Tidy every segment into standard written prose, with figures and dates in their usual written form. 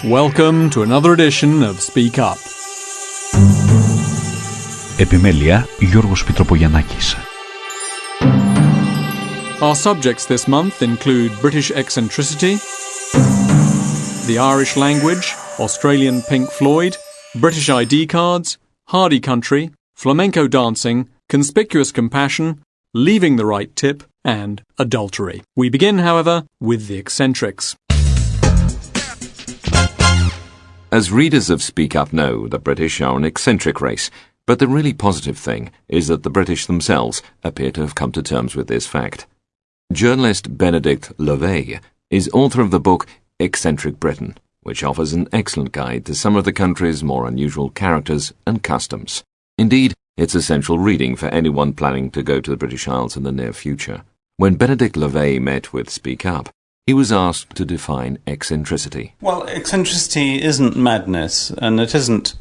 Welcome to another edition of Speak Up. Επιμέλεια Γιώργος Πιτροπογιαννάκης. Our subjects this month include British eccentricity, the Irish language, Australian Pink Floyd, British ID cards, hardy country, flamenco dancing, conspicuous compassion, leaving the right tip, and adultery. We begin, however, with the eccentrics. As readers of Speak Up know, the British are an eccentric race, but the really positive thing is that the British themselves appear to have come to terms with this fact. Journalist Benedict Lovey is author of the book Eccentric Britain, which offers an excellent guide to some of the country's more unusual characters and customs. Indeed, it's essential reading for anyone planning to go to the British Isles in the near future. When Benedict Lovey met with Speak Up, he was asked to define eccentricity. Well, eccentricity isn't madness, and it isn't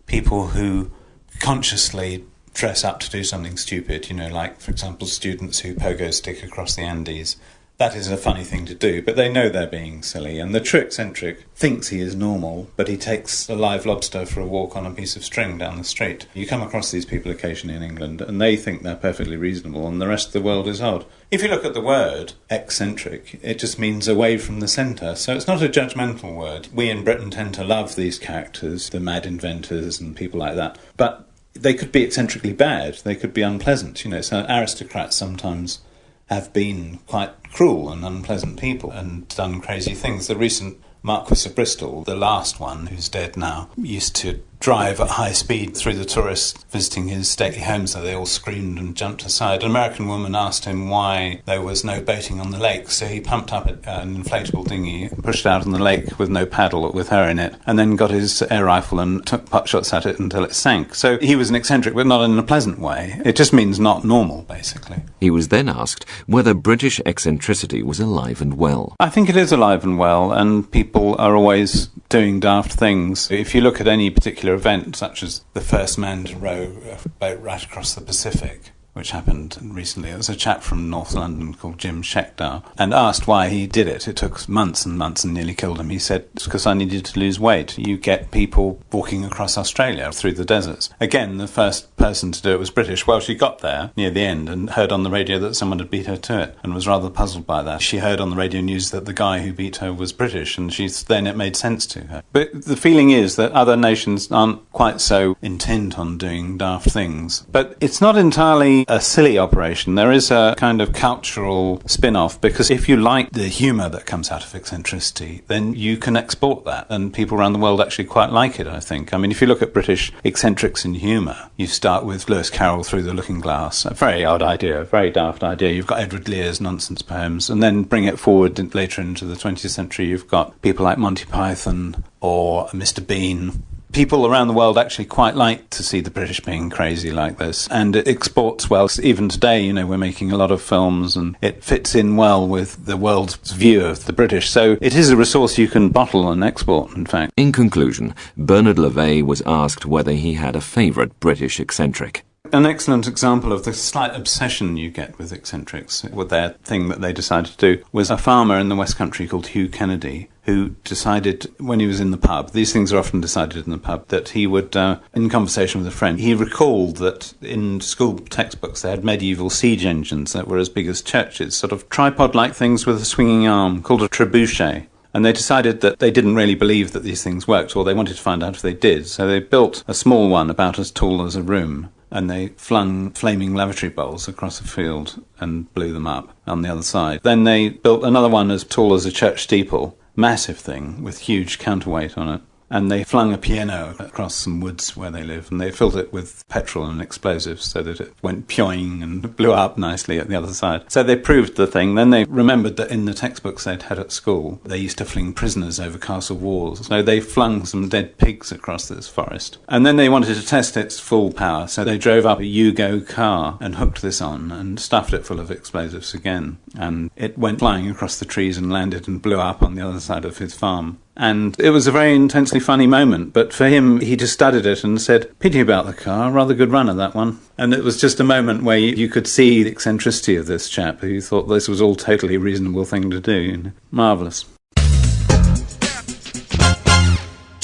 people who consciously dress up to do something stupid, like, for example, students who pogo stick across the Andes. That is a funny thing to do, but they know they're being silly, and the true eccentric thinks he is normal, but he takes a live lobster for a walk on a piece of string down the street. You come across these people occasionally in England, and they think they're perfectly reasonable, and the rest of the world is odd. If you look at the word eccentric, it just means away from the centre, so it's not a judgmental word. We in Britain tend to love these characters, the mad inventors and people like that, but they could be eccentrically bad, they could be unpleasant, so aristocrats sometimes have been quite cruel and unpleasant people and done crazy things. The recent Marquis of Bristol, the last one, who's dead now, used to drive at high speed through the tourists visiting his stately home, so they all screamed and jumped aside. An American woman asked him why there was no boating on the lake, so he pumped up an inflatable dinghy, pushed it out on the lake with no paddle, with her in it, and then got his air rifle and took pot shots at it until it sank. So he was an eccentric, but not in a pleasant way. It just means not normal, basically. He was then asked whether British eccentricity was alive and well. I think it is alive and well, and people are always doing daft things. If you look at any particular event, such as the first man to row a boat right across the Pacific, which happened recently. It was a chap from North London called Jim Scheckter, and asked why he did it. It took months and months and nearly killed him. He said, it's because I needed to lose weight. You get people walking across Australia through the deserts. Again, the first person to do it was British. Well, she got there near the end and heard on the radio that someone had beat her to it and was rather puzzled by that. She heard on the radio news that the guy who beat her was British, and then it made sense to her. But the feeling is that other nations aren't quite so intent on doing daft things. But it's not entirely a silly operation. There is a kind of cultural spin-off, because if you like the humour that comes out of eccentricity, then you can export that, and people around the world actually quite like it, I think. I mean, if you look at British eccentrics in humour, you start with Lewis Carroll Through the Looking Glass, a very odd idea, a very daft idea. You've got Edward Lear's nonsense poems, and then bring it forward later into the 20th century, you've got people like Monty Python or Mr. Bean. People around the world actually quite like to see the British being crazy like this, and it exports well. Even today, we're making a lot of films, and it fits in well with the world's view of the British. So it is a resource you can bottle and export, in fact. In conclusion, Bernard Lovey was asked whether he had a favourite British eccentric. An excellent example of the slight obsession you get with eccentrics, with their thing that they decided to do, was a farmer in the West Country called Hugh Kennedy, who decided, when he was in the pub, these things are often decided in the pub, that he would, in conversation with a friend, he recalled that in school textbooks they had medieval siege engines that were as big as churches, sort of tripod-like things with a swinging arm, called a trebuchet. And they decided that they didn't really believe that these things worked, or they wanted to find out if they did. So they built a small one about as tall as a room, and they flung flaming lavatory bowls across a field and blew them up on the other side. Then they built another one as tall as a church steeple, massive thing with huge counterweight on it. And they flung a piano across some woods where they live, and they filled it with petrol and explosives so that it went pyoing and blew up nicely at the other side. So they proved the thing. Then they remembered that in the textbooks they'd had at school, they used to fling prisoners over castle walls. So they flung some dead pigs across this forest. And then they wanted to test its full power, so they drove up a Yugo car and hooked this on and stuffed it full of explosives again. And it went flying across the trees and landed and blew up on the other side of his farm. And it was a very intensely funny moment, but for him, he just studied it and said, pity about the car, rather good runner, that one. And it was just a moment where you could see the eccentricity of this chap, who thought this was all totally reasonable thing to do. Marvellous.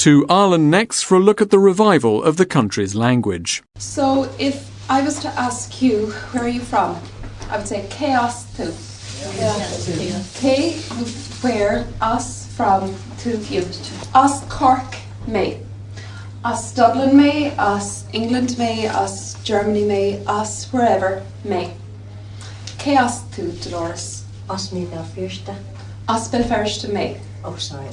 to Ireland next for a look at the revival of the country's language. So if I was to ask you, where are you from? I would say chaos to. K, where, us, from, to, you. Us, Cork, me. Us, Dublin, me. Us, England, me. Us, Germany, me. Us, wherever, me. Chaos to, Dolores. Us me the first. Us been first to me. Oh, sorry.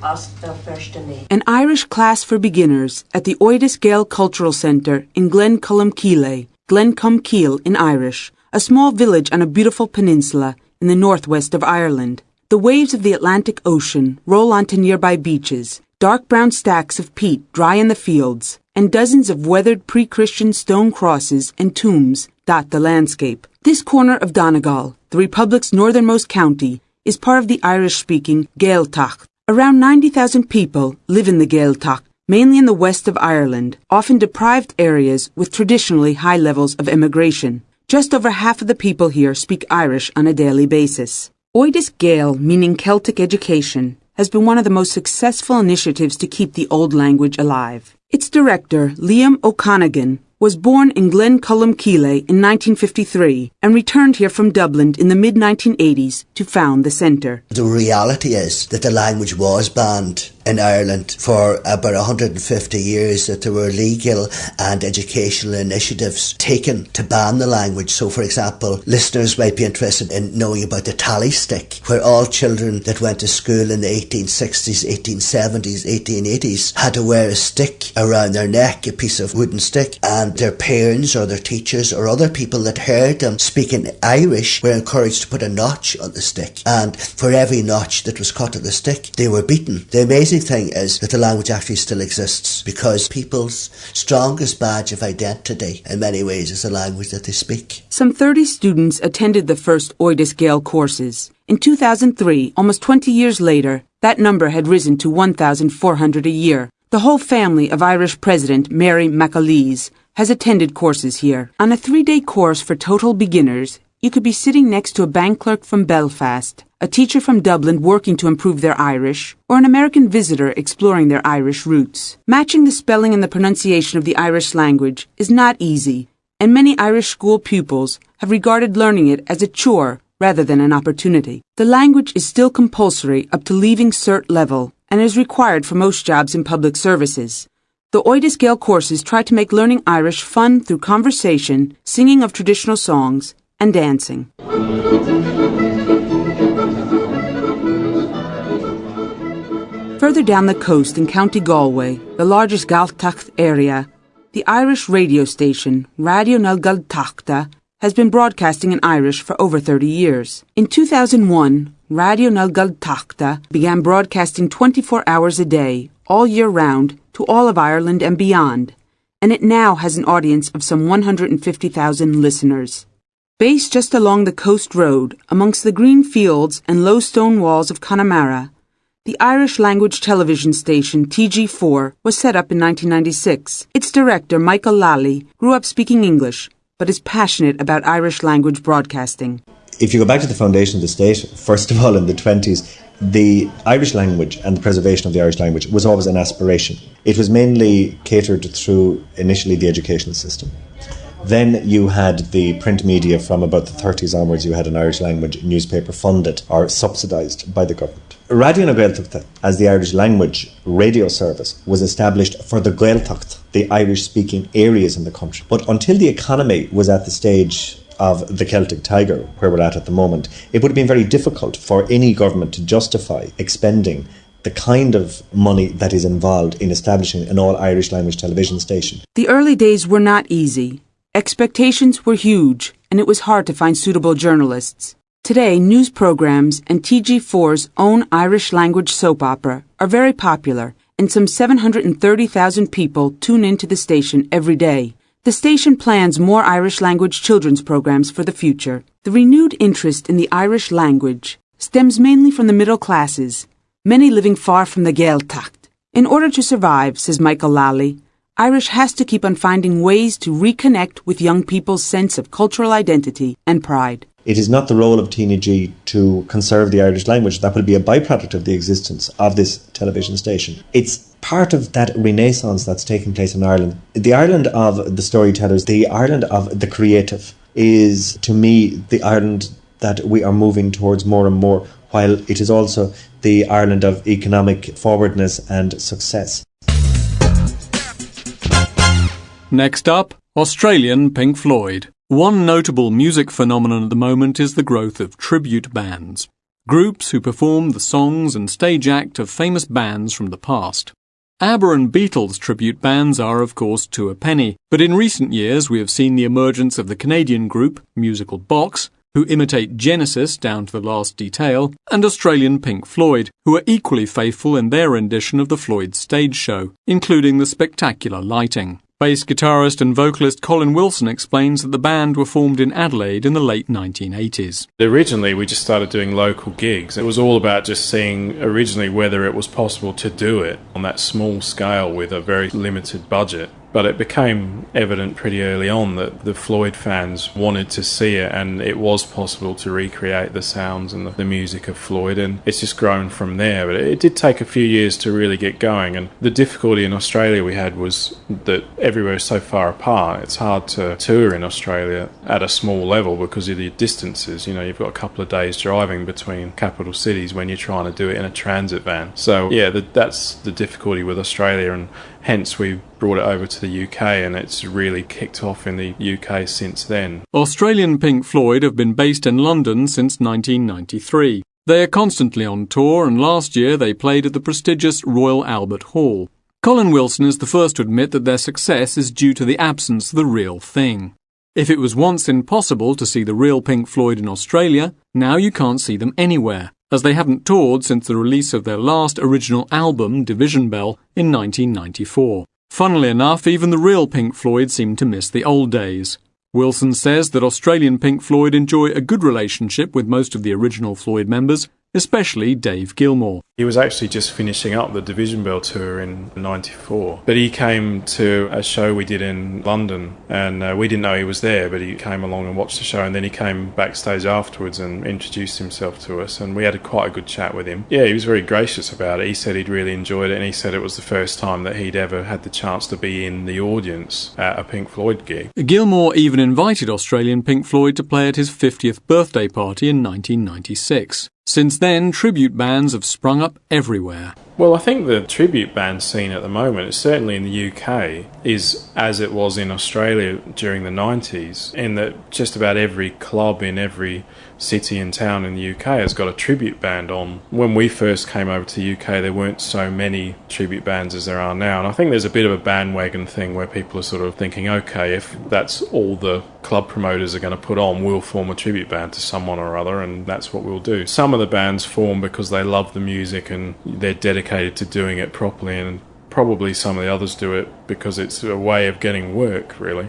Us the first to me. An Irish class for beginners at the Oidis Gael Cultural Centre in Glencolumbkille, Glencomkille in Irish, a small village on a beautiful peninsula in the northwest of Ireland. The waves of the Atlantic Ocean roll onto nearby beaches, dark brown stacks of peat dry in the fields, and dozens of weathered pre-Christian stone crosses and tombs dot the landscape. This corner of Donegal, the Republic's northernmost county, is part of the Irish-speaking Gaeltacht. Around 90,000 people live in the Gaeltacht, mainly in the west of Ireland, often deprived areas with traditionally high levels of immigration. Just over half of the people here speak Irish on a daily basis. Oidis Gael, meaning Celtic education, has been one of the most successful initiatives to keep the old language alive. Its director, Liam O'Conaghan, was born in Glencolumbkille in 1953 and returned here from Dublin in the mid-1980s to found the centre. The reality is that the language was banned in Ireland for about 150 years, that there were legal and educational initiatives taken to ban the language. So, for example, listeners might be interested in knowing about the tally stick, where all children that went to school in the 1860s, 1870s, 1880s had to wear a stick around their neck, a piece of wooden stick, and their parents or their teachers or other people that heard them speaking Irish were encouraged to put a notch on the stick, and for every notch that was cut on the stick, they were beaten. The amazing thing is that the language actually still exists, because people's strongest badge of identity in many ways is the language that they speak. Some 30 students attended the first Oidis Gael courses. In 2003, almost 20 years later, that number had risen to 1,400 a year. The whole family of Irish President Mary McAleese has attended courses here. On a 3-day course for total beginners, you could be sitting next to a bank clerk from Belfast, a teacher from Dublin working to improve their Irish, or an American visitor exploring their Irish roots. Matching the spelling and the pronunciation of the Irish language is not easy, and many Irish school pupils have regarded learning it as a chore rather than an opportunity. The language is still compulsory up to leaving cert level and is required for most jobs in public services. The Oidis Gael courses try to make learning Irish fun through conversation, singing of traditional songs, and dancing. Further down the coast in County Galway, the largest Gaeltacht area, the Irish radio station Radio na Gaeltachta has been broadcasting in Irish for over 30 years. In 2001, Radio na Gaeltachta began broadcasting 24 hours a day, all year round, to all of Ireland and beyond, and it now has an audience of some 150,000 listeners. Based just along the coast road, amongst the green fields and low stone walls of Connemara, the Irish language television station TG4 was set up in 1996. Its director, Michael Lally, grew up speaking English, but is passionate about Irish language broadcasting. If you go back to the foundation of the state, first of all in the 20s, the Irish language and the preservation of the Irish language was always an aspiration. It was mainly catered through initially the educational system. Then you had the print media from about the 30s onwards. You had an Irish language newspaper funded or subsidised by the government. Radio na Gaeltachta, as the Irish language radio service, was established for the Gaeltacht, the Irish-speaking areas in the country. But until the economy was at the stage of the Celtic Tiger, where we're at the moment, it would have been very difficult for any government to justify expending the kind of money that is involved in establishing an all-Irish language television station. The early days were not easy. Expectations were huge, and it was hard to find suitable journalists. Today, news programs and TG4's own Irish language soap opera are very popular, and some 730,000 people tune into the station every day. The station plans more Irish language children's programs for the future. The renewed interest in the Irish language stems mainly from the middle classes, many living far from the Gaeltacht. In order to survive, says Michael Lally, Irish has to keep on finding ways to reconnect with young people's sense of cultural identity and pride. It is not the role of TNG to conserve the Irish language. That will be a byproduct of the existence of this television station. It's part of that renaissance that's taking place in Ireland. The Ireland of the storytellers, the Ireland of the creative, is, to me, the Ireland that we are moving towards more and more, while it is also the Ireland of economic forwardness and success. Next up, Australian Pink Floyd. One notable music phenomenon at the moment is the growth of tribute bands, groups who perform the songs and stage act of famous bands from the past. ABBA and Beatles tribute bands are, of course, to a penny, but in recent years we have seen the emergence of the Canadian group, Musical Box, who imitate Genesis down to the last detail, and Australian Pink Floyd, who are equally faithful in their rendition of the Floyd stage show, including the spectacular lighting. Bass guitarist and vocalist Colin Wilson explains that the band were formed in Adelaide in the late 1980s. Originally, we just started doing local gigs. It was all about just seeing originally whether it was possible to do it on that small scale with a very limited budget. But it became evident pretty early on that the Floyd fans wanted to see it, and it was possible to recreate the sounds and the music of Floyd, and it's just grown from there. But it did take a few years to really get going, and the difficulty in Australia we had was that everywhere is so far apart. It's hard to tour in Australia at a small level because of the distances. You know, you've got a couple of days driving between capital cities when you're trying to do it in a transit van. So yeah, that's the difficulty with Australia, and hence we brought it over to the UK, and it's really kicked off in the UK since then. Australian Pink Floyd have been based in London since 1993. They are constantly on tour, and last year they played at the prestigious Royal Albert Hall. Colin Wilson is the first to admit that their success is due to the absence of the real thing. If it was once impossible to see the real Pink Floyd in Australia, now you can't see them anywhere, as they haven't toured since the release of their last original album, Division Bell, in 1994. Funnily enough, even the real Pink Floyd seem to miss the old days. Wilson says that Australian Pink Floyd enjoy a good relationship with most of the original Floyd members, especially Dave Gilmour. He was actually just finishing up the Division Bell tour in '94, but he came to a show we did in London, and we didn't know he was there, but he came along and watched the show, and then he came backstage afterwards and introduced himself to us, and we had quite a good chat with him. Yeah, he was very gracious about it. He said he'd really enjoyed it, and he said it was the first time that he'd ever had the chance to be in the audience at a Pink Floyd gig. Gilmour even invited Australian Pink Floyd to play at his 50th birthday party in 1996. Since then, tribute bands have sprung up everywhere. Well, I think the tribute band scene at the moment, certainly in the UK, is as it was in Australia during the 90s, in that just about every club in every city and town in the UK has got a tribute band on. When we first came over to the UK, there weren't so many tribute bands as there are now, and I think there's a bit of a bandwagon thing where people are sort of thinking, okay, if that's all the club promoters are going to put on, we'll form a tribute band to someone or other, and that's what we'll do. Some of the bands form because they love the music and they're dedicated to doing it properly, and probably some of the others do it because it's a way of getting work, really.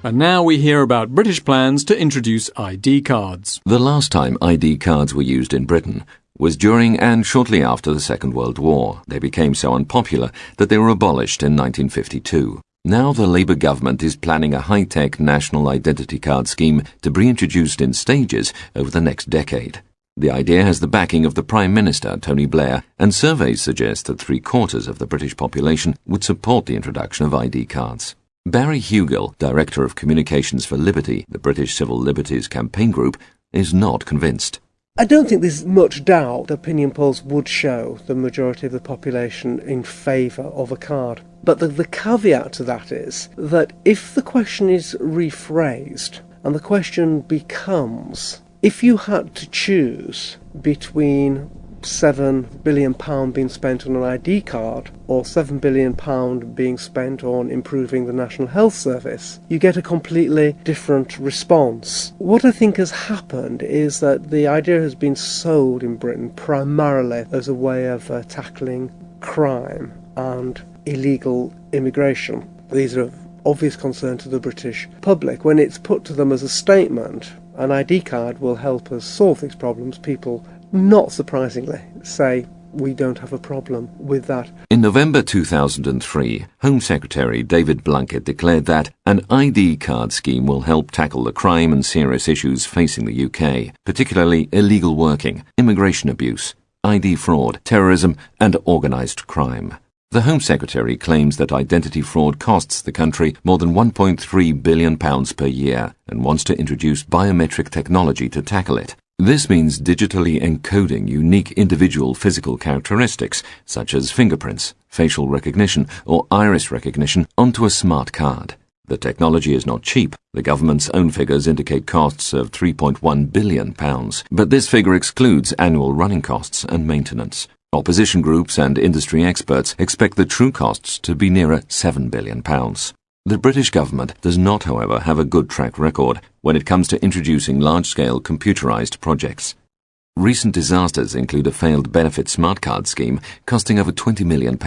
And now we hear about British plans to introduce ID cards. The last time ID cards were used in Britain was during and shortly after the Second World War. They became so unpopular that they were abolished in 1952. Now the Labour government is planning a high-tech national identity card scheme to be introduced in stages over the next decade. The idea has the backing of the Prime Minister, Tony Blair, and surveys suggest that 3/4 of the British population would support the introduction of ID cards. Barry Hugill, Director of Communications for Liberty, the British Civil Liberties Campaign Group, is not convinced. I don't think there's much doubt opinion polls would show the majority of the population in favour of a card. But the caveat to that is that if the question is rephrased and the question becomes, if you had to choose between £7 billion being spent on an ID card or £7 billion being spent on improving the National Health Service, you get a completely different response. What I think has happened is that the idea has been sold in Britain primarily as a way of tackling crime and illegal immigration. These are of obvious concern to the British public. When it's put to them as a statement, an ID card will help us solve these problems, people, not surprisingly, say we don't have a problem with that. In November 2003, Home Secretary David Blunkett declared that an ID card scheme will help tackle the crime and serious issues facing the UK, particularly illegal working, immigration abuse, ID fraud, terrorism and organised crime. The Home Secretary claims that identity fraud costs the country more than £1.3 billion per year and wants to introduce biometric technology to tackle it. This means digitally encoding unique individual physical characteristics, such as fingerprints, facial recognition or iris recognition, onto a smart card. The technology is not cheap. The government's own figures indicate costs of £3.1 billion, but this figure excludes annual running costs and maintenance. Opposition groups and industry experts expect the true costs to be nearer £7 billion. The British government does not, however, have a good track record when it comes to introducing large-scale computerised projects. Recent disasters include a failed benefit smart card scheme costing over £20 million,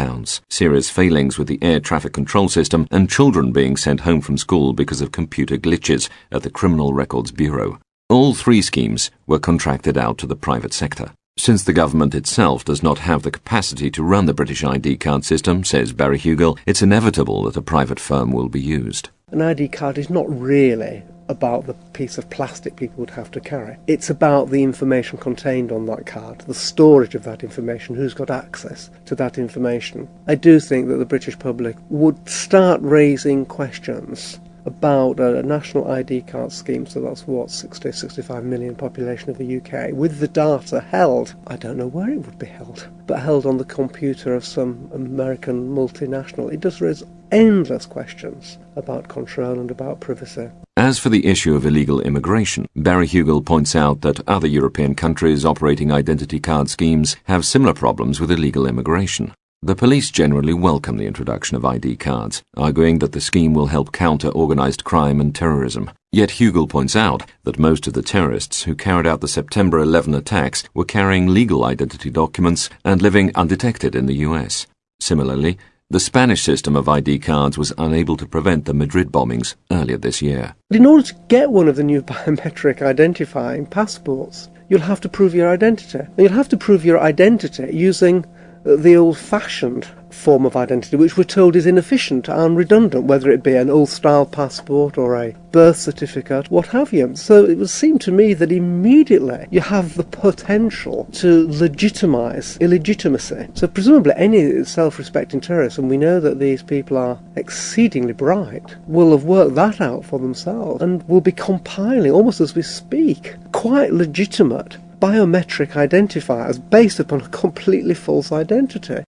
serious failings with the air traffic control system, and children being sent home from school because of computer glitches at the Criminal Records Bureau. All three schemes were contracted out to the private sector. Since the government itself does not have the capacity to run the British ID card system, says Barry Hugel, it's inevitable that a private firm will be used. An ID card is not really about the piece of plastic people would have to carry. It's about the information contained on that card, the storage of that information, who's got access to that information. I do think that the British public would start raising questions about a national ID card scheme, so that's what, 65 million population of the UK, with the data held, I don't know where it would be held, but held on the computer of some American multinational. It does raise endless questions about control and about privacy. As for the issue of illegal immigration, Barry Hugel points out that other European countries operating identity card schemes have similar problems with illegal immigration. The police generally welcome the introduction of ID cards, arguing that the scheme will help counter organised crime and terrorism. Yet Hugel points out that most of the terrorists who carried out the September 11 attacks were carrying legal identity documents and living undetected in the US. Similarly, the Spanish system of ID cards was unable to prevent the Madrid bombings earlier this year. In order to get one of the new biometric identifying passports, you'll have to prove your identity. And you'll have to prove your identity using the old-fashioned form of identity, which we're told is inefficient and redundant, whether it be an old-style passport or a birth certificate, what have you. So it would seem to me that immediately you have the potential to legitimise illegitimacy. So presumably any self-respecting terrorist, and we know that these people are exceedingly bright, will have worked that out for themselves and will be compiling, almost as we speak, quite legitimate biometric identifiers based upon a completely false identity.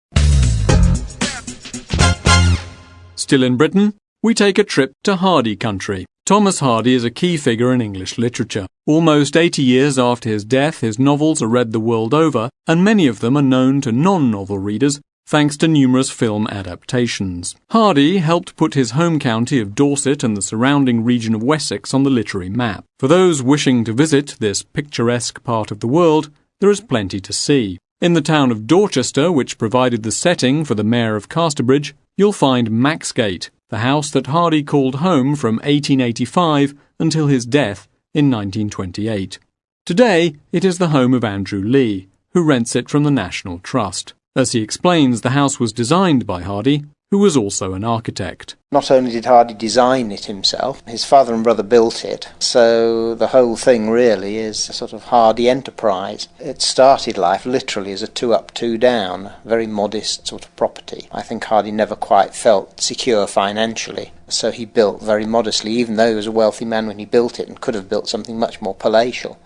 Still in Britain, we take a trip to Hardy country. Thomas Hardy is a key figure in English literature. Almost 80 years after his death, his novels are read the world over, and many of them are known to non-novel readers thanks to numerous film adaptations. Hardy helped put his home county of Dorset and the surrounding region of Wessex on the literary map. For those wishing to visit this picturesque part of the world, there is plenty to see. In the town of Dorchester, which provided the setting for the Mayor of Casterbridge, you'll find Maxgate, the house that Hardy called home from 1885 until his death in 1928. Today, it is the home of Andrew Lee, who rents it from the National Trust. As he explains, the house was designed by Hardy, who was also an architect. Not only did Hardy design it himself, his father and brother built it, so the whole thing really is a sort of Hardy enterprise. It started life literally as a 2-up, 2-down, very modest sort of property. I think Hardy never quite felt secure financially, so he built very modestly, even though he was a wealthy man when he built it and could have built something much more palatial.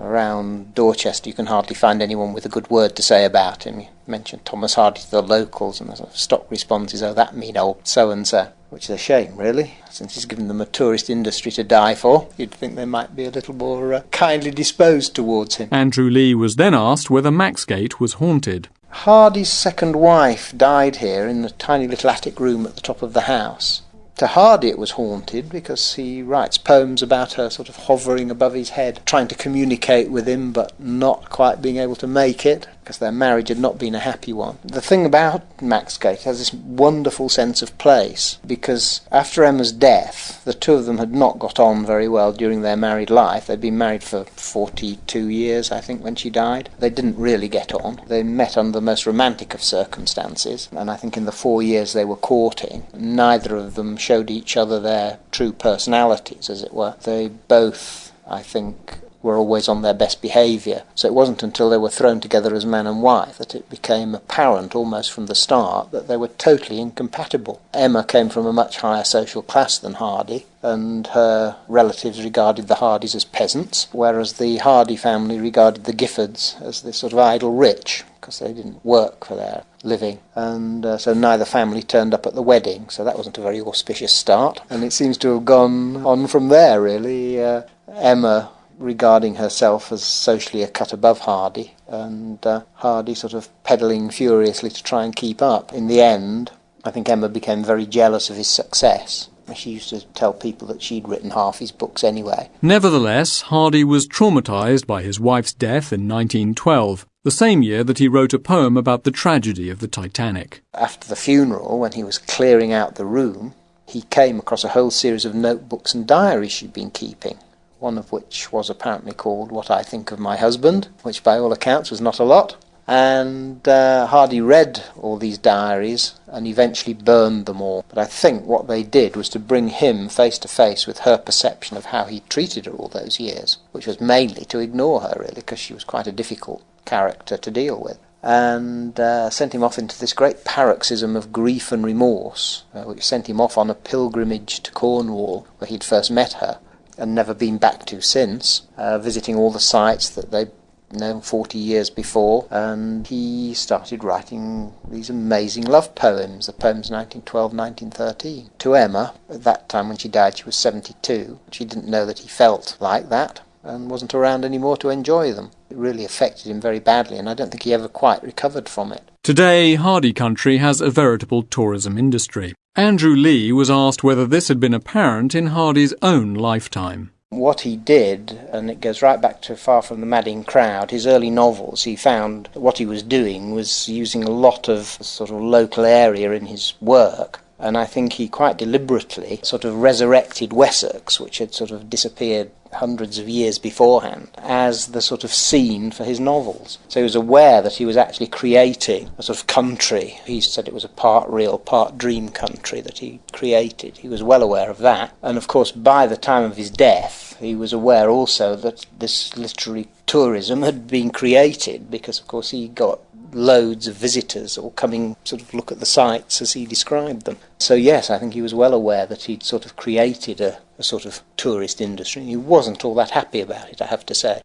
Around Dorchester you can hardly find anyone with a good word to say about him. You mention Thomas Hardy to the locals and the sort of stock response is, "Oh, that mean old so-and-so," which is a shame really, since he's given them a tourist industry to die for. You'd think they might be a little more kindly disposed towards him. Andrew Lee was then asked whether Maxgate was haunted. Hardy's second wife died here in the tiny little attic room at the top of the house. To Hardy it was haunted because he writes poems about her sort of hovering above his head, trying to communicate with him but not quite being able to make it. because their marriage had not been a happy one. The thing about Max Gate has this wonderful sense of place, because after Emma's death, the two of them had not got on very well during their married life. They'd been married for 42 years, I think, when she died. They didn't really get on. They met under the most romantic of circumstances, and I think in the 4 years they were courting, neither of them showed each other their true personalities, as it were. They both, I think, were always on their best behaviour. So it wasn't until they were thrown together as man and wife that it became apparent almost from the start that they were totally incompatible. Emma came from a much higher social class than Hardy, and her relatives regarded the Hardys as peasants, whereas the Hardy family regarded the Giffords as the sort of idle rich, because they didn't work for their living. And so neither family turned up at the wedding, so that wasn't a very auspicious start. And it seems to have gone on from there, really. Emma regarding herself as socially a cut above Hardy, and Hardy sort of pedalling furiously to try and keep up. In the end, I think Emma became very jealous of his success. She used to tell people that she'd written half his books anyway. Nevertheless, Hardy was traumatised by his wife's death in 1912, the same year that he wrote a poem about the tragedy of the Titanic. After the funeral, when he was clearing out the room, he came across a whole series of notebooks and diaries she'd been keeping, one of which was apparently called What I Think of My Husband, which by all accounts was not a lot. And Hardy read all these diaries and eventually burned them all. But I think what they did was to bring him face to face with her perception of how he treated her all those years, which was mainly to ignore her, really, because she was quite a difficult character to deal with. And sent him off into this great paroxysm of grief and remorse, which sent him off on a pilgrimage to Cornwall, where he'd first met her and never been back to since, visiting all the sites that they'd known 40 years before. And he started writing these amazing love poems, the poems 1912, 1913, to Emma. At that time, when she died, she was 72. She didn't know that he felt like that and wasn't around anymore to enjoy them. It really affected him very badly, and I don't think he ever quite recovered from it. Today, Hardy Country has a veritable tourism industry. Andrew Lee was asked whether this had been apparent in Hardy's own lifetime. What he did, and it goes right back to Far From the Madding Crowd, his early novels, he found that what he was doing was using a lot of sort of local area in his work. And I think he quite deliberately sort of resurrected Wessex, which had sort of disappeared hundreds of years beforehand, as the sort of scene for his novels. So he was aware that he was actually creating a sort of country. He said it was a part real, part dream country that he created. He was well aware of that. And of course, by the time of his death, he was aware also that this literary tourism had been created, because of course he got loads of visitors all coming sort of look at the sites as he described them. So yes, I think he was well aware that he'd sort of created a sort of tourist industry. He wasn't all that happy about it, I have to say.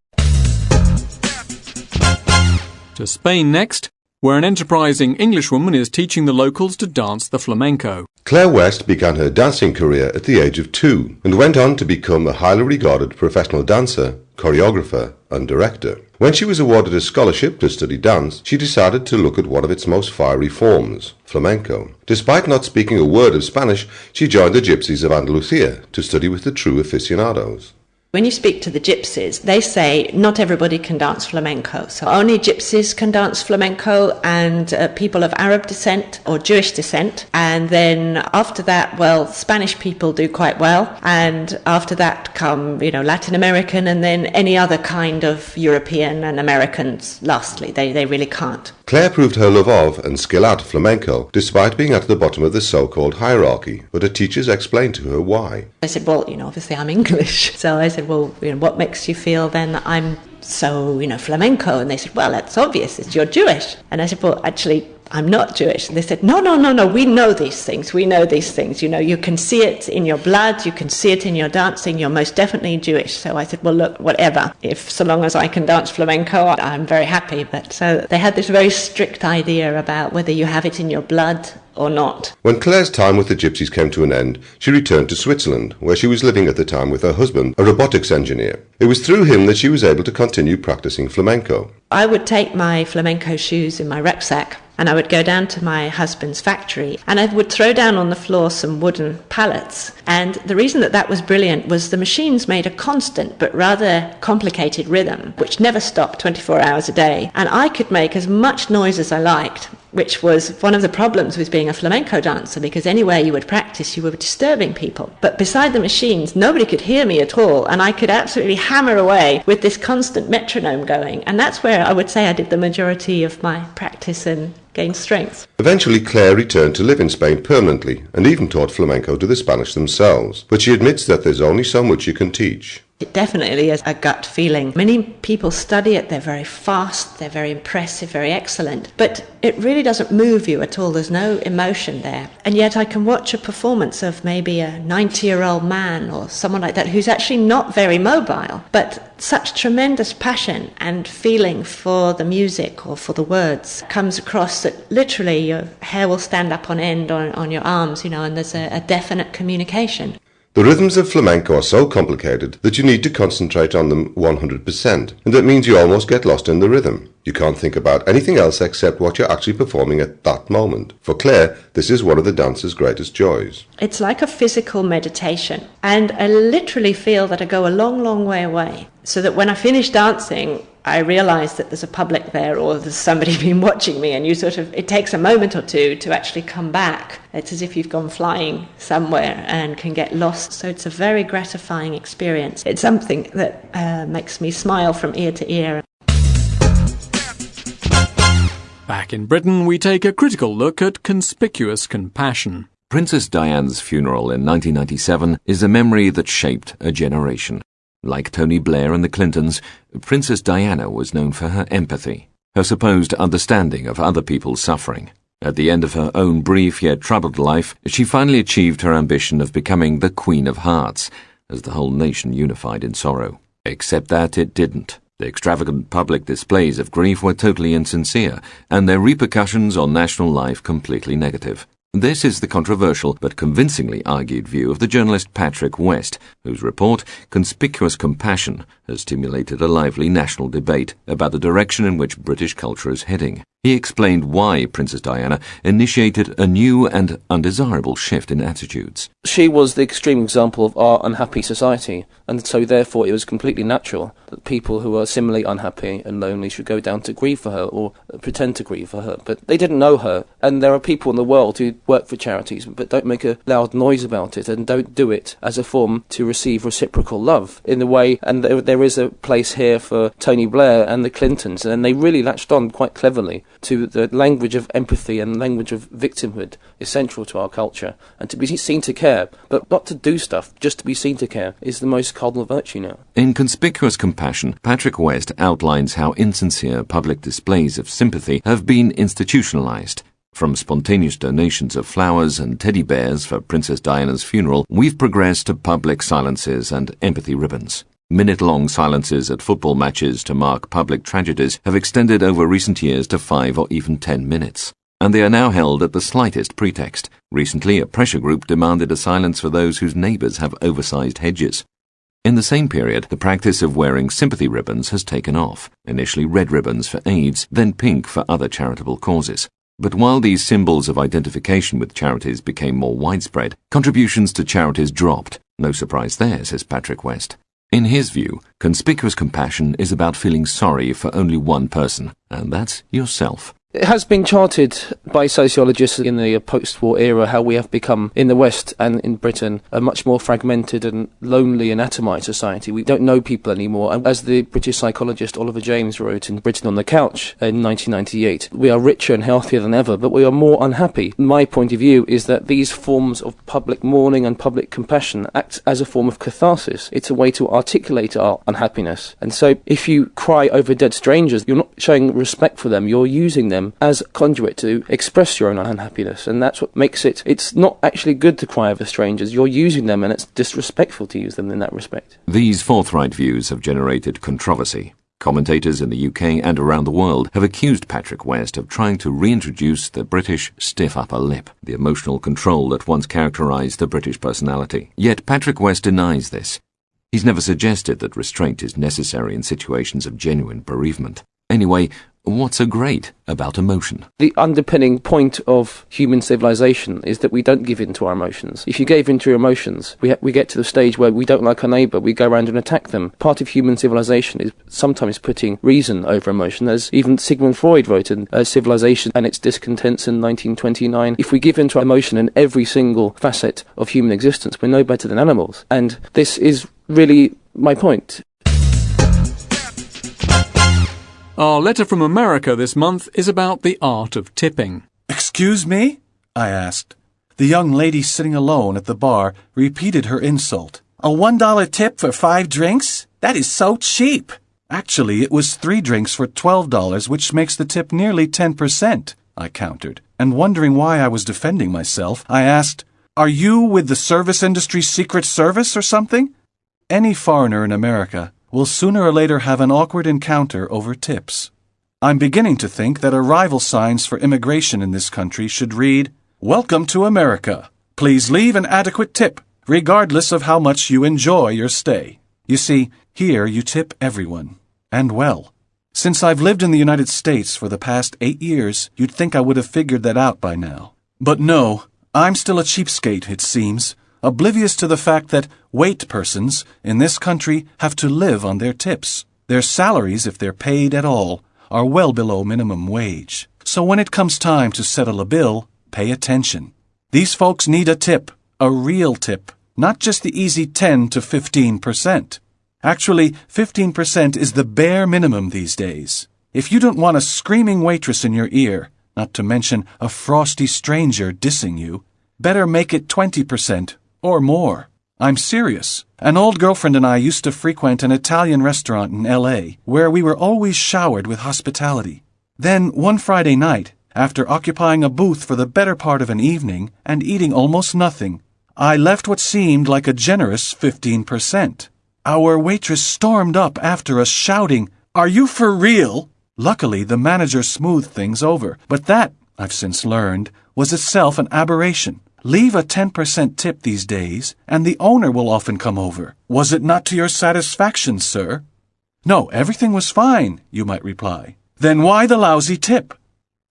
To Spain next, where an enterprising Englishwoman is teaching the locals to dance the flamenco. Claire West began her dancing career at the age of 2 and went on to become a highly regarded professional dancer, choreographer and director. When she was awarded a scholarship to study dance, she decided to look at one of its most fiery forms, flamenco. Despite not speaking a word of Spanish, she joined the Gypsies of Andalusia to study with the true aficionados. When you speak to the gypsies, they say not everybody can dance flamenco. So only gypsies can dance flamenco, and people of Arab descent or Jewish descent. And then after that, well, Spanish people do quite well. And after that come, Latin American, and then any other kind of European and Americans lastly. They really can't. Claire proved her love of and skill at flamenco despite being at the bottom of the so-called hierarchy, but her teachers explained to her why. I said, well, obviously I'm English. So I said, well, what makes you feel then that I'm so, flamenco? And they said, well, that's obvious, you're Jewish. And I said, well, actually, I'm not Jewish. And they said, no, we know these things. You can see it in your blood, you can see it in your dancing, you're most definitely Jewish. So I said, well, look, whatever. So long as I can dance flamenco, I'm very happy. But so they had this very strict idea about whether you have it in your blood or not. When Claire's time with the Gypsies came to an end, she returned to Switzerland, where she was living at the time with her husband, a robotics engineer. It was through him that she was able to continue practicing flamenco. I would take my flamenco shoes in my rucksack And I would go down to my husband's factory and I would throw down on the floor some wooden pallets. And the reason that that was brilliant was the machines made a constant but rather complicated rhythm, which never stopped 24 hours a day. And I could make as much noise as I liked, which was one of the problems with being a flamenco dancer, because anywhere you would practice, you were disturbing people. But beside the machines, nobody could hear me at all, and I could absolutely hammer away with this constant metronome going. And that's where I would say I did the majority of my practice and gained strength. Eventually Claire returned to live in Spain permanently and even taught flamenco to the Spanish themselves. But she admits that there's only so much you can teach. It definitely is a gut feeling. Many people study it, they're very fast, they're very impressive, very excellent, but it really doesn't move you at all. There's no emotion there. And yet I can watch a performance of maybe a 90-year-old man or someone like that who's actually not very mobile, but such tremendous passion and feeling for the music or for the words comes across that literally your hair will stand up on end on your arms, and there's a definite communication. The rhythms of flamenco are so complicated that you need to concentrate on them 100%, and that means you almost get lost in the rhythm. You can't think about anything else except what you're actually performing at that moment. For Claire, this is one of the dance's greatest joys. It's like a physical meditation, and I literally feel that I go a long, long way away, so that when I finish dancing, I realise that there's a public there or there's somebody been watching me, and it takes a moment or two to actually come back. It's as if you've gone flying somewhere and can get lost. So it's a very gratifying experience. It's something that makes me smile from ear to ear. Back in Britain, we take a critical look at conspicuous compassion. Princess Diana's funeral in 1997 is a memory that shaped a generation. Like Tony Blair and the Clintons, Princess Diana was known for her empathy, her supposed understanding of other people's suffering. At the end of her own brief yet troubled life, she finally achieved her ambition of becoming the Queen of Hearts, as the whole nation unified in sorrow. Except that it didn't. The extravagant public displays of grief were totally insincere, and their repercussions on national life completely negative. This is the controversial but convincingly argued view of the journalist Patrick West, whose report, Conspicuous Compassion, has stimulated a lively national debate about the direction in which British culture is heading. He explained why Princess Diana initiated a new and undesirable shift in attitudes. She was the extreme example of our unhappy society, and so therefore it was completely natural that people who are similarly unhappy and lonely should go down to grieve for her or pretend to grieve for her. But they didn't know her, and there are people in the world who work for charities but don't make a loud noise about it and don't do it as a form to receive reciprocal love in the way, and there is a place here for Tony Blair and the Clintons, and they really latched on quite cleverly to the language of empathy and language of victimhood is central to our culture, and to be seen to care, but not to do stuff, just to be seen to care, is the most cardinal virtue now. In Conspicuous Compassion, Patrick West outlines how insincere public displays of sympathy have been institutionalized. From spontaneous donations of flowers and teddy bears for Princess Diana's funeral, we've progressed to public silences and empathy ribbons. Minute-long silences at football matches to mark public tragedies have extended over recent years to 5 or even 10 minutes. And they are now held at the slightest pretext. Recently, a pressure group demanded a silence for those whose neighbours have oversized hedges. In the same period, the practice of wearing sympathy ribbons has taken off. Initially red ribbons for AIDS, then pink for other charitable causes. But while these symbols of identification with charities became more widespread, contributions to charities dropped. No surprise there, says Patrick West. In his view, conspicuous compassion is about feeling sorry for only one person, and that's yourself. It has been charted by sociologists in the post-war era how we have become, in the West and in Britain, a much more fragmented and lonely and atomized society. We don't know people anymore. And as the British psychologist Oliver James wrote in Britain on the Couch in 1998, we are richer and healthier than ever, but we are more unhappy. My point of view is that these forms of public mourning and public compassion act as a form of catharsis. It's a way to articulate our unhappiness. And so if you cry over dead strangers, you're not showing respect for them, you're using them as a conduit to express your own unhappiness, and that's what makes it's not actually good to cry over strangers. You're using them, and it's disrespectful to use them in that respect. These forthright views have generated controversy. Commentators in the UK and around the world have accused Patrick West of trying to reintroduce the British stiff upper lip, the emotional control that once characterised the British personality. Yet Patrick West denies this. He's never suggested that restraint is necessary in situations of genuine bereavement. Anyway, What's so great about emotion? The underpinning point of human civilization is that we don't give in to our emotions. If you gave in to your emotions, we get to the stage where we don't like our neighbour, we go around and attack them. Part of human civilization is sometimes putting reason over emotion, as even Sigmund Freud wrote in Civilization and Its Discontents in 1929. If we give in to our emotion in every single facet of human existence, we're no better than animals. And this is really my point. Our letter from America this month is about the art of tipping. "Excuse me?" I asked. The young lady sitting alone at the bar repeated her insult. "A $1 tip for 5 drinks? That is so cheap." Actually, it was 3 drinks for $12, which makes the tip nearly 10%, I countered. And wondering why I was defending myself, I asked, "Are you with the service industry Secret Service or something?" Any foreigner in America will sooner or later have an awkward encounter over tips. I'm beginning to think that arrival signs for immigration in this country should read, "Welcome to America. Please leave an adequate tip, regardless of how much you enjoy your stay." You see, here you tip everyone. And well. Since I've lived in the United States for the past 8 years, you'd think I would have figured that out by now. But no, I'm still a cheapskate, it seems, oblivious to the fact that wait persons in this country have to live on their tips. Their salaries, if they're paid at all, are well below minimum wage. So when it comes time to settle a bill, pay attention. These folks need a tip, a real tip, not just the easy 10 to 15%. Actually, 15% is the bare minimum these days. If you don't want a screaming waitress in your ear, not to mention a frosty stranger dissing you, better make it 20%. Or more. I'm serious. An old girlfriend and I used to frequent an Italian restaurant in L.A. where we were always showered with hospitality. Then, one Friday night, after occupying a booth for the better part of an evening and eating almost nothing, I left what seemed like a generous 15%. Our waitress stormed up after us shouting, "Are you for real?" Luckily, the manager smoothed things over, but that, I've since learned, was itself an aberration. Leave a 10% tip these days, and the owner will often come over. "Was it not to your satisfaction, sir?" "No, everything was fine," you might reply. "Then why the lousy tip?"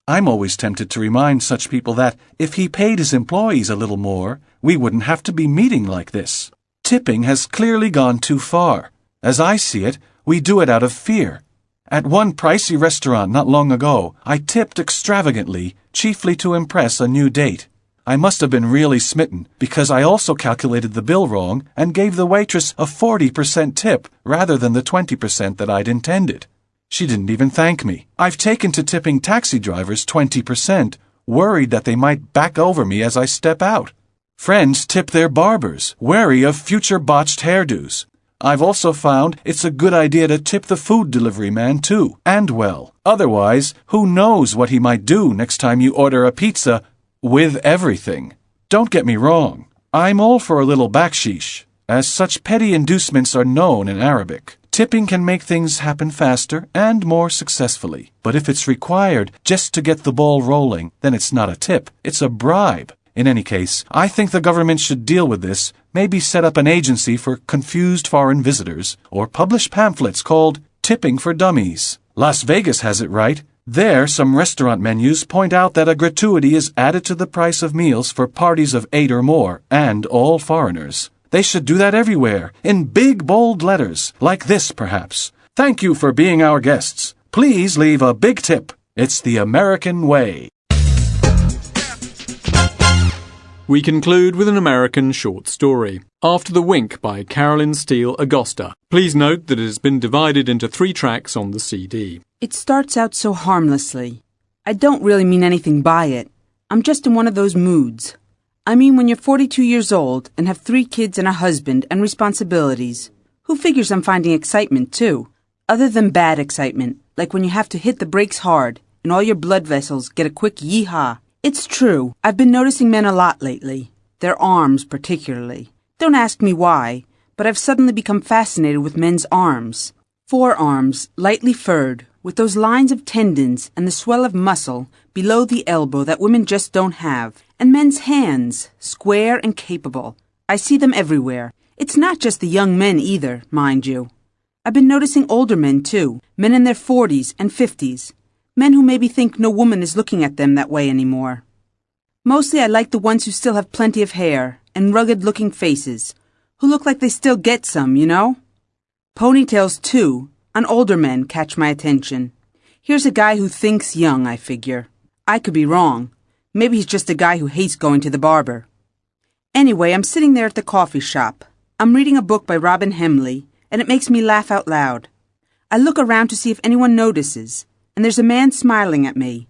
I'm always tempted to remind such people that, if he paid his employees a little more, we wouldn't have to be meeting like this. Tipping has clearly gone too far. As I see it, we do it out of fear. At one pricey restaurant not long ago, I tipped extravagantly, chiefly to impress a new date. I must have been really smitten, because I also calculated the bill wrong and gave the waitress a 40% tip rather than the 20% that I'd intended. She didn't even thank me. I've taken to tipping taxi drivers 20%, worried that they might back over me as I step out. Friends tip their barbers, wary of future botched hairdos. I've also found it's a good idea to tip the food delivery man too, and well. Otherwise, who knows what he might do next time you order a pizza with everything. Don't get me wrong. I'm all for a little baksheesh, as such petty inducements are known in Arabic. Tipping can make things happen faster and more successfully. But if it's required just to get the ball rolling, then it's not a tip, it's a bribe. In any case, I think the government should deal with this, maybe set up an agency for confused foreign visitors, or publish pamphlets called Tipping for Dummies. Las Vegas has it right. There, some restaurant menus point out that a gratuity is added to the price of meals for parties of 8 or more, and all foreigners. They should do that everywhere, in big, bold letters, like this, perhaps. "Thank you for being our guests. Please leave a big tip. It's the American way." We conclude with an American short story, After the Wink by Carolyn Steele Agosta. Please note that it has been divided into 3 tracks on the CD. It starts out so harmlessly. I don't really mean anything by it. I'm just in one of those moods. I mean when you're 42 years old and have 3 kids and a husband and responsibilities. Who figures on finding excitement, too? Other than bad excitement, like when you have to hit the brakes hard and all your blood vessels get a quick yee-haw. It's true, I've been noticing men a lot lately. Their arms, particularly. Don't ask me why, but I've suddenly become fascinated with men's arms. Forearms, lightly furred, with those lines of tendons and the swell of muscle below the elbow that women just don't have. And men's hands, square and capable. I see them everywhere. It's not just the young men either, mind you. I've been noticing older men, too. Men in their 40s and 50s. Men who maybe think no woman is looking at them that way anymore. Mostly I like the ones who still have plenty of hair and rugged-looking faces, who look like they still get some, you know? Ponytails, too, on older men catch my attention. Here's a guy who thinks young, I figure. I could be wrong. Maybe he's just a guy who hates going to the barber. Anyway, I'm sitting there at the coffee shop. I'm reading a book by Robin Hemley, and it makes me laugh out loud. I look around to see if anyone notices, and there's a man smiling at me.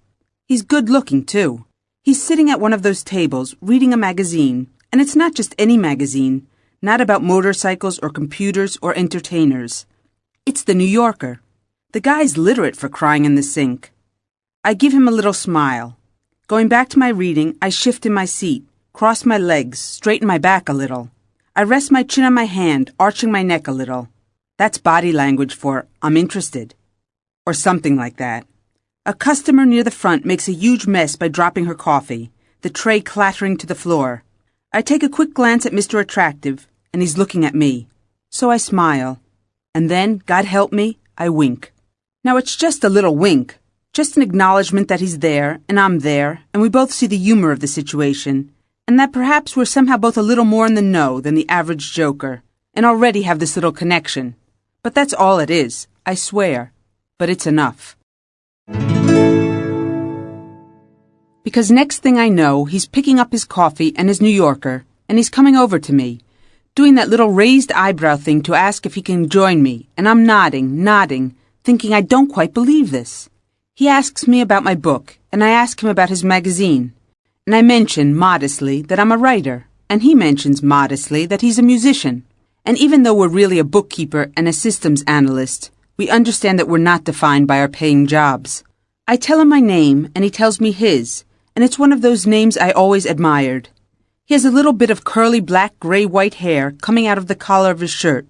He's good-looking, too. He's sitting at one of those tables, reading a magazine, and it's not just any magazine, not about motorcycles or computers or entertainers. It's the New Yorker. The guy's literate, for crying in the sink. I give him a little smile. Going back to my reading, I shift in my seat, cross my legs, straighten my back a little. I rest my chin on my hand, arching my neck a little. That's body language for, I'm interested. Or something like that. A customer near the front makes a huge mess by dropping her coffee, the tray clattering to the floor. I take a quick glance at Mr. Attractive, and he's looking at me. So I smile. And then, God help me, I wink. Now it's just a little wink. Just an acknowledgement that he's there, and I'm there, and we both see the humor of the situation, and that perhaps we're somehow both a little more in the know than the average joker, and already have this little connection. But that's all it is, I swear. But it's enough. Because next thing I know, he's picking up his coffee and his New Yorker, and he's coming over to me, doing that little raised eyebrow thing to ask if he can join me, and I'm nodding, thinking I don't quite believe this. He asks me about my book, and I ask him about his magazine, and I mention modestly that I'm a writer, and he mentions modestly that he's a musician. And even though we're really a bookkeeper and a systems analyst, we understand that we're not defined by our paying jobs. I tell him my name, and he tells me his, and it's one of those names I always admired. He has a little bit of curly black gray-white hair coming out of the collar of his shirt.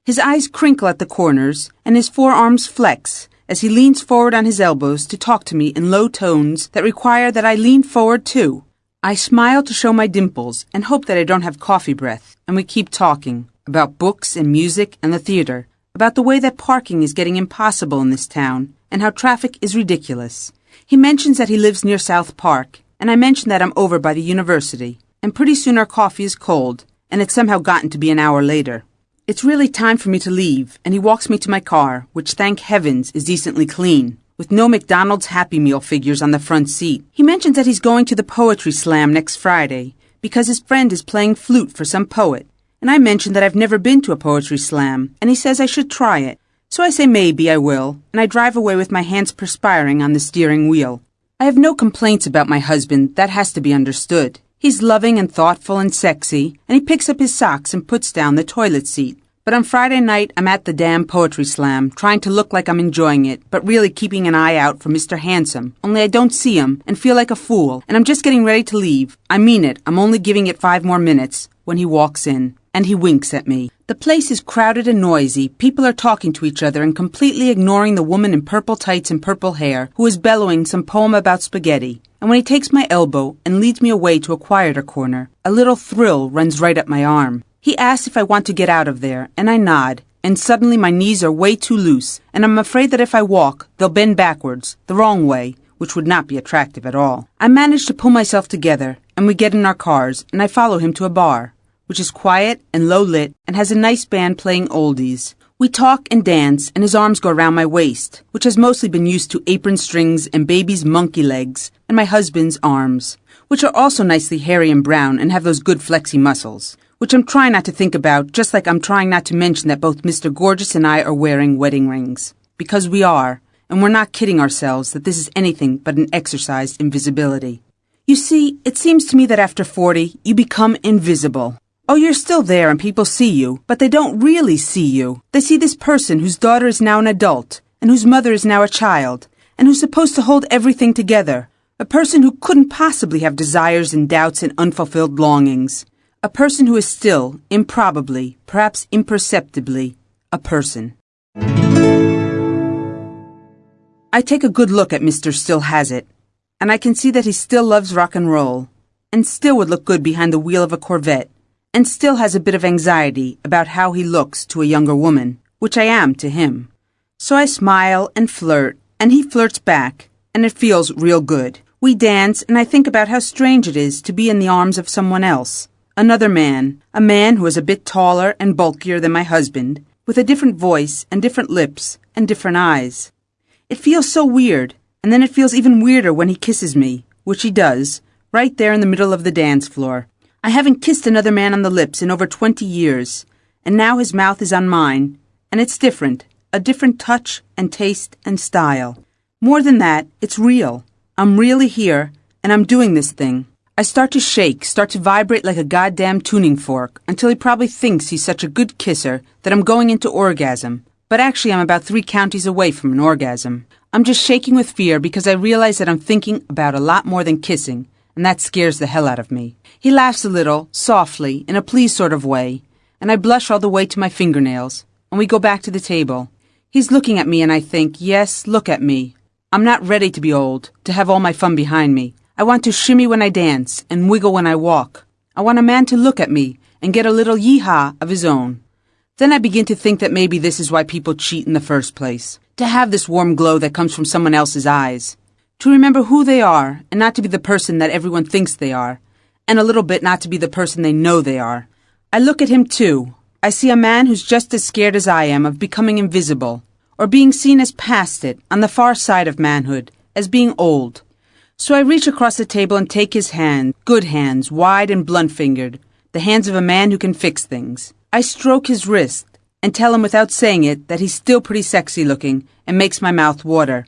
His eyes crinkle at the corners, and his forearms flex as he leans forward on his elbows to talk to me in low tones that require that I lean forward too. I smile to show my dimples and hope that I don't have coffee breath, and we keep talking about books and music and the theater, about the way that parking is getting impossible in this town, and how traffic is ridiculous. He mentions that he lives near South Park, and I mention that I'm over by the university, and pretty soon our coffee is cold, and it's somehow gotten to be an hour later. It's really time for me to leave, and he walks me to my car, which thank heavens is decently clean, with no McDonald's Happy Meal figures on the front seat. He mentions that he's going to the poetry slam next Friday, because his friend is playing flute for some poet, and I mention that I've never been to a poetry slam, and he says I should try it. So I say maybe I will, and I drive away with my hands perspiring on the steering wheel. I have no complaints about my husband, that has to be understood. He's loving and thoughtful and sexy, and he picks up his socks and puts down the toilet seat. But on Friday night, I'm at the damn poetry slam, trying to look like I'm enjoying it, but really keeping an eye out for Mr. Handsome, only I don't see him and feel like a fool, and I'm just getting ready to leave. I mean it, I'm only giving it 5 more minutes, when he walks in, and he winks at me. The place is crowded and noisy, people are talking to each other and completely ignoring the woman in purple tights and purple hair, who is bellowing some poem about spaghetti. And when he takes my elbow and leads me away to a quieter corner, a little thrill runs right up my arm. He asks if I want to get out of there, and I nod, and suddenly my knees are way too loose, and I'm afraid that if I walk, they'll bend backwards, the wrong way, which would not be attractive at all. I manage to pull myself together, and we get in our cars, and I follow him to a bar, which is quiet and low-lit and has a nice band playing oldies. We talk and dance, and his arms go around my waist, which has mostly been used to apron strings and baby's monkey legs, and my husband's arms, which are also nicely hairy and brown and have those good flexy muscles, which I'm trying not to think about, just like I'm trying not to mention that both Mr. Gorgeous and I are wearing wedding rings. Because we are, and we're not kidding ourselves that this is anything but an exercise in visibility. You see, it seems to me that after 40, you become invisible. Oh, you're still there and people see you, but they don't really see you. They see this person whose daughter is now an adult, and whose mother is now a child, and who's supposed to hold everything together. A person who couldn't possibly have desires and doubts and unfulfilled longings. A person who is still, improbably, perhaps imperceptibly, a person. I take a good look at Mr. Still Has It, and I can see that he still loves rock and roll, and still would look good behind the wheel of a Corvette, and still has a bit of anxiety about how he looks to a younger woman, which I am to him. So I smile and flirt, and he flirts back, and it feels real good. We dance, and I think about how strange it is to be in the arms of someone else. Another man, a man who is a bit taller and bulkier than my husband, with a different voice and different lips and different eyes. It feels so weird, and then it feels even weirder when he kisses me, which he does, right there in the middle of the dance floor. I haven't kissed another man on the lips in over 20 years, and now his mouth is on mine, and it's different, a different touch and taste and style. More than that, it's real. I'm really here, and I'm doing this thing. I start to shake, start to vibrate like a goddamn tuning fork, until he probably thinks he's such a good kisser that I'm going into orgasm. But actually I'm about 3 counties away from an orgasm. I'm just shaking with fear because I realize that I'm thinking about a lot more than kissing, and that scares the hell out of me. He laughs a little, softly, in a pleased sort of way, and I blush all the way to my fingernails, and we go back to the table. He's looking at me and I think, yes, look at me. I'm not ready to be old, to have all my fun behind me. I want to shimmy when I dance and wiggle when I walk. I want a man to look at me and get a little yee-haw of his own. Then I begin to think that maybe this is why people cheat in the first place. To have this warm glow that comes from someone else's eyes. To remember who they are and not to be the person that everyone thinks they are. And a little bit not to be the person they know they are. I look at him too. I see a man who's just as scared as I am of becoming invisible, or being seen as past it, on the far side of manhood, as being old. So I reach across the table and take his hand, good hands, wide and blunt-fingered, the hands of a man who can fix things. I stroke his wrist, and tell him without saying it that he's still pretty sexy looking, and makes my mouth water.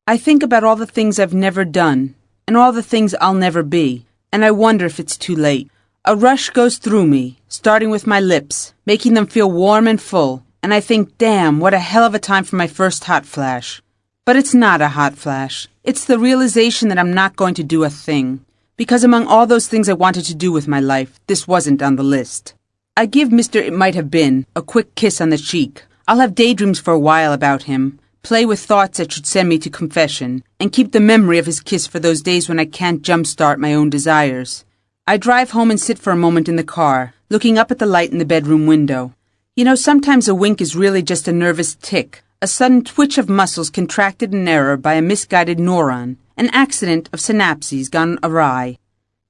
I think about all the things I've never done, and all the things I'll never be, and I wonder if it's too late. A rush goes through me, starting with my lips, making them feel warm and full, and I think, damn, what a hell of a time for my first hot flash. But it's not a hot flash. It's the realization that I'm not going to do a thing. Because among all those things I wanted to do with my life, this wasn't on the list. I give Mr. It Might Have Been a quick kiss on the cheek. I'll have daydreams for a while about him, play with thoughts that should send me to confession, and keep the memory of his kiss for those days when I can't jumpstart my own desires. I drive home and sit for a moment in the car, looking up at the light in the bedroom window. You know, sometimes a wink is really just a nervous tick, a sudden twitch of muscles contracted in error by a misguided neuron, an accident of synapses gone awry.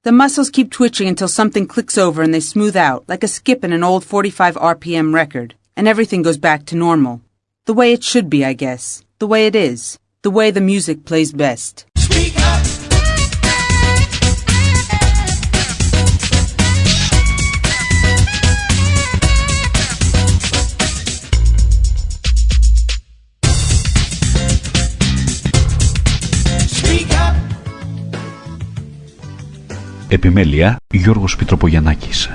The muscles keep twitching until something clicks over and they smooth out, like a skip in an old 45 RPM record, and everything goes back to normal. The way it should be, I guess. The way it is. The way the music plays best. Speak up! Επιμέλεια Γιώργος Πιτροπογιαννάκης.